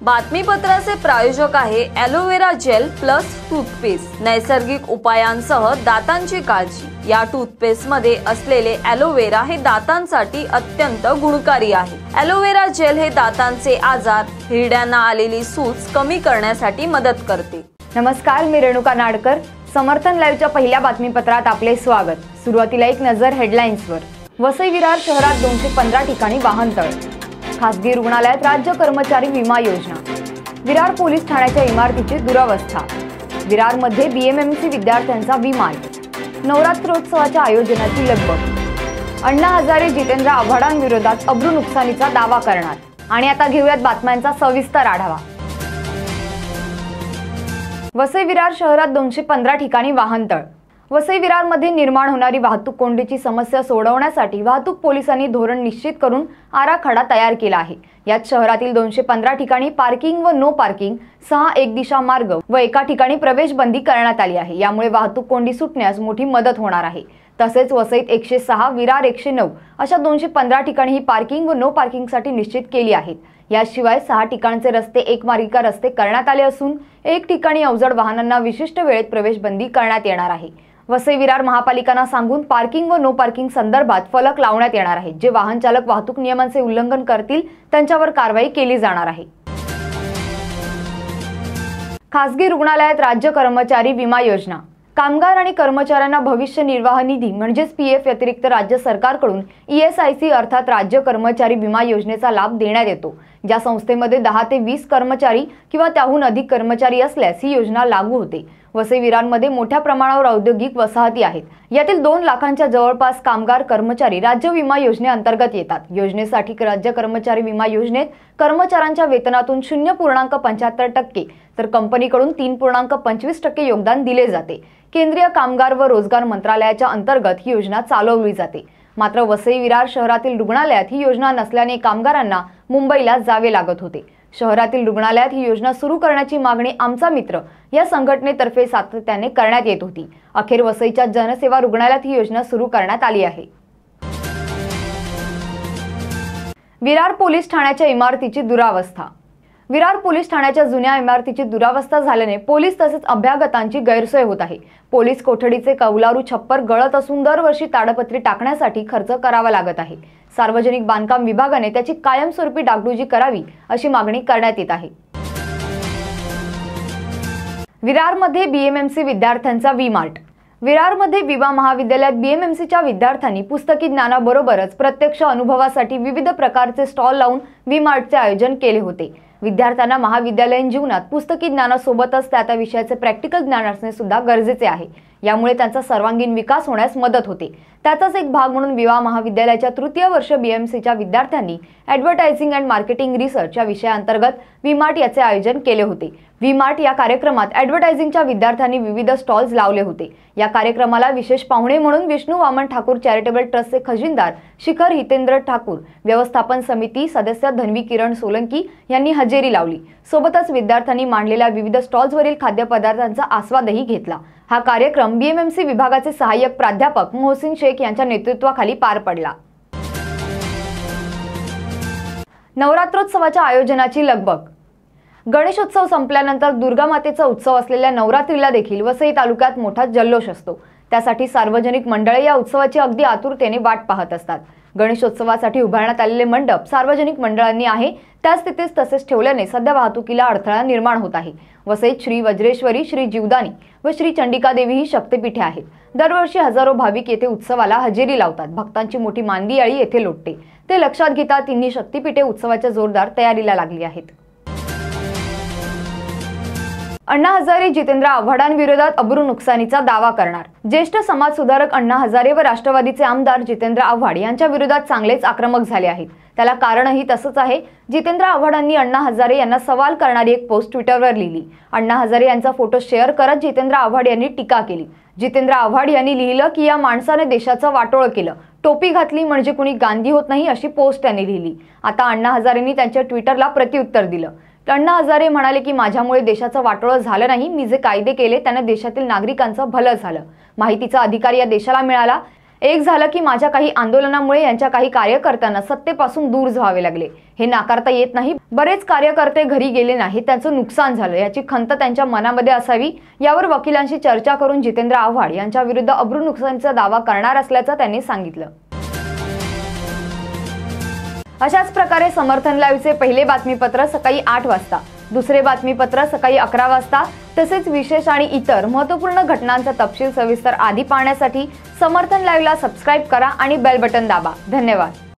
बातमीपत्राचे प्रायोजक आहे aloe vera gel plus toothpaste. नैसर्गिक उपायांसह दातांची काळजी। या टूथपेस्ट मध्ये असलेले ॲलोवेरा हे दातांसाठी अत्यंत गुणकारी आहे। ॲलोवेरा जेल हे दातांचे आजार, हिरड्यांना आलेली सूज कमी करण्यासाठी मदत करते। नमस्कार, मी रेणुका नाडकर। समर्थन लाईव्हच्या पहिल्या बातमीपत्रात आपले स्वागत। सुरुवातीला एक नजर हेडलाईन्सवर। वसई विरार शहरात 215 ठिकाणी वाहनतळ। खासगी रुग्णालयात राज्य कर्मचारी विमा योजना। विरार पोलीस ठाण्याच्या इमारतीची दुरावस्था। विरारमध्ये बीएमएमसी विद्यार्थ्यांचा विमान। नवरात्रोत्सवाच्या आयोजनाची लगबग। अण्णा हजारे जितेंद्र आव्हाडांविरोधात अब्रू नुकसानीचा दावा करणार। आणि आता घेऊयात बातम्यांचा सविस्तर आढावा। वसई विरार शहरात 215 ठिकाणी वाहनतळ। वसई विरारमध्ये निर्माण होणारी वाहतूक कोंडीची समस्या सोडवण्यासाठी वाहतूक पोलिसांनी धोरण निश्चित करून आराखडा तयार केला आहे। यात शहरातील 215 ठिकाणी पार्किंग व नो पार्किंग, 6 एक दिशा मार्ग व एका ठिकाणी प्रवेश बंदी करण्यात आली आहे। यामुळे वाहतूक कोंडी सुटण्यास मोठी मदत होणार आहे। तसेच वसईत 106, विरार 109 अशा 215 ठिकाणी ही पार्किंग व नो पार्किंगसाठी निश्चित केली आहेत। याशिवाय 6 ठिकाणचे रस्ते एकमार्गिका रस्ते करण्यात आले असून एक ठिकाणी अवजड वाहनांना विशिष्ट वेळेत प्रवेश बंदी करण्यात येणार आहे। वसई विरार महापालिकांना सांगून पार्किंग व नो पार्किंग संदर्भात फलक लावण्यात येणार आहे। जे वाहन चालक वाहतूक नियमांचे उल्लंघन करतील त्यांच्यावर कारवाई केली जाणार आहे। खासगी रुग्णालयात राज्य कर्मचारी विमा योजना। कामगार आणि कर्मचाऱ्यांना भविष्य निर्वाह निधी म्हणजेच पीएफ व्यतिरिक्त राज्य सरकारकडून ईएसआयसी अर्थात राज्य कर्मचारी विमा योजनेचा लाभ देण्यात येतो। ज्या संस्थेमध्ये 10 ते 20 कर्मचारी किंवा त्याहून अधिक कर्मचारी असल्यास ही योजना लागू होते। वसई विरारमध्ये मोठ्या प्रमाणावर औद्योगिक वसाहती आहेत। यातील 2 लाखांच्या जवळपास कामगार कर्मचारी राज्य विमा योजनेअंतर्गत येतात। योजनेसाठी राज्य कर्मचारी विमा योजनेत कर्मचाऱ्यांच्या वेतनातून 0.75% तर कंपनीकडून 3.25% योगदान दिले जाते। केंद्रीय कामगार व रोजगार मंत्रालयाच्या अंतर्गत ही योजना चालवली जाते। मात्र वसई विरार शहरातील रुग्णालयात ही योजना नसल्याने कामगारांना मुंबईला जावे लागत होते। शहरातील रुग्णालयात ही योजना सुरू करण्याची मागणी आमचा मित्र या संघटनेतर्फे सातत्याने करण्यात येत होती। अखेर वसईच्या जनसेवा रुग्णालयात ही योजना सुरू करण्यात आली आहे। विरार पोलीस ठाण्याच्या इमारतीची दुरावस्था। विरार पोलीस ठाण्याच्या जुन्या इमारतीची दुरावस्था झाल्याने पोलीस तसेच अभ्यागतांची गैरसोय होत आहे। पोलीस कोठडीचे कौलारू छप्पर गळत असून दरवर्षी ताडपत्री टाकण्यासाठी खर्च करावा लागत आहे। सार्वजनिक बांधकाम विभागाने त्याची कायमस्वरूपी डागडुजी करावी अशी मागणी करण्यात येत आहे। विरारमध्ये बीएमएमसी विद्यार्थ्यांचा व्ही-मार्ट। विरारमध्ये विवा महाविद्यालयात बीएमएमसीच्या विद्यार्थ्यांनी पुस्तकी ज्ञानाबरोबरच प्रत्यक्ष अनुभवासाठी विविध प्रकारचे स्टॉल लावून व्ही-मार्टचे आयोजन केले होते। विद्यार्थ्यांना महाविद्यालयीन जीवनात पुस्तकी ज्ञानासोबतच त्या विषयाचे प्रॅक्टिकल ज्ञान असणे सुद्धा गरजेचे आहे। यामुळे त्यांचा सर्वांगीण विकास होण्यास मदत होते। त्याचाच एक भाग म्हणून विवा महाविद्यालयाच्या तृतीय वर्ष बीएमसीच्या विद्यार्थ्यांनी ॲडव्हर्टायझिंग अँड मार्केटिंग रिसर्च या विषयाअंतर्गत व्ही-मार्ट याचे आयोजन केले होते। व्ही-मार्ट या कार्यक्रमात ॲडव्हर्टायझिंगच्या विद्यार्थ्यांनी विविध स्टॉल्स लावले होते। या कार्यक्रमाला विशेष पाहुणे म्हणून विष्णू वामन ठाकूर चॅरिटेबल ट्रस्टचे खजिनदार शिखर हितेंद्र ठाकूर, व्यवस्थापन समिती सदस्य धन्वी किरण सोलंकी यांनी हजेरी लावली। सोबतच विद्यार्थ्यांनी मांडलेल्या विविध स्टॉल्सवरील खाद्यपदार्थांचा आस्वादही घेतला। हा कार्यक्रम बीएमएमसी विभागाचे सहाय्यक प्राध्यापक मोहसिन शेख यांच्या नेतृत्वाखाली पार पडला। नवरात्रोत्सवाच्या आयोजनाची लगबग। गणेशोत्सव संपल्यानंतर दुर्गा मातेचा उत्सव असलेल्या नवरात्रीला देखील वसई तालुक्यात मोठा जल्लोष असतो। त्यासाठी सार्वजनिक मंडळे या उत्सवाची अगदी आतुरतेने वाट पाहत असतात। गणेशोत्सवासाठी उभारण्यात आलेले मंडप सार्वजनिक मंडळांनी आहे त्या स्थितीत तसेच ठेवल्याने सध्या वाहतुकीला अडथळा निर्माण होत आहे। वसईत श्री वज्रेश्वरी, श्री जीवदानी व श्री चंडिका देवी ही शक्तिपीठे आहेत। दरवर्षी हजारो भाविक येथे उत्सवाला हजेरी लावतात। भक्तांची मोठी मांदी याळी येथे लोटते। ते लक्षात घेता तिन्ही शक्तिपीठे उत्सवाच्या जोरदार तयारीला लागली आहेत। अण्णा हजारे जितेंद्र आव्हाडांविरोधात अब्रू नुकसानीचा दावा करणार। ज्येष्ठ समाज सुधारक अण्णा हजारे व राष्ट्रवादीचे आमदार जितेंद्र आव्हाड यांच्या विरोधात चांगलेच आक्रमक झाले आहेत। त्याला कारणही तसंच आहे। जितेंद्र आव्हाडांनी अण्णा हजारे यांना सवाल करणारी एक पोस्ट ट्विटरवर लिहिली। अण्णा हजारे यांचा फोटो शेअर करत जितेंद्र आव्हाड यांनी टीका केली। जितेंद्र आव्हाड यांनी लिहिलं की या माणसाने देशाचं वाटोळ केलं, टोपी घातली म्हणजे कुणी गांधी होत नाही अशी पोस्ट त्यांनी लिहिली। आता अण्णा हजारेंनी त्यांच्या ट्विटरला प्रत्युत्तर दिलं। अण्णा हजारे म्हणाले की माझ्यामुळे देशाचं वाटोळं झालं नाही, मी जे कायदे केले त्याने देशातील नागरिकांचं भलं झालं, माहितीचा अधिकार या देशाला मिळाला। एक झालं की माझ्या काही आंदोलनामुळे यांच्या काही कार्यकर्त्यांना सत्तेपासून दूर जावे लागले, हे नाकारता येत नाही। बरेच कार्यकर्ते घरी गेले नाही, त्यांचं नुकसान झालं, याची खंत त्यांच्या मनामध्ये असावी। यावर वकिलांशी चर्चा करून जितेंद्र आव्हाड यांच्या विरुद्ध अब्रू नुकसानीचा दावा करणार असल्याचं त्यांनी सांगितलं। अशाच प्रकारे समर्थन लाईव्हचे पहिले बातमीपत्र सकाळी 8 वाजता, दुसरे बातमीपत्र सकाळी 11 वाजता, तसेच विशेष आणि इतर महत्त्वपूर्ण घटनांचा तपशील सविस्तर आधी पाहण्यासाठी समर्थन लाईव्हला सबस्क्राईब करा आणि बेल बटन दाबा। धन्यवाद।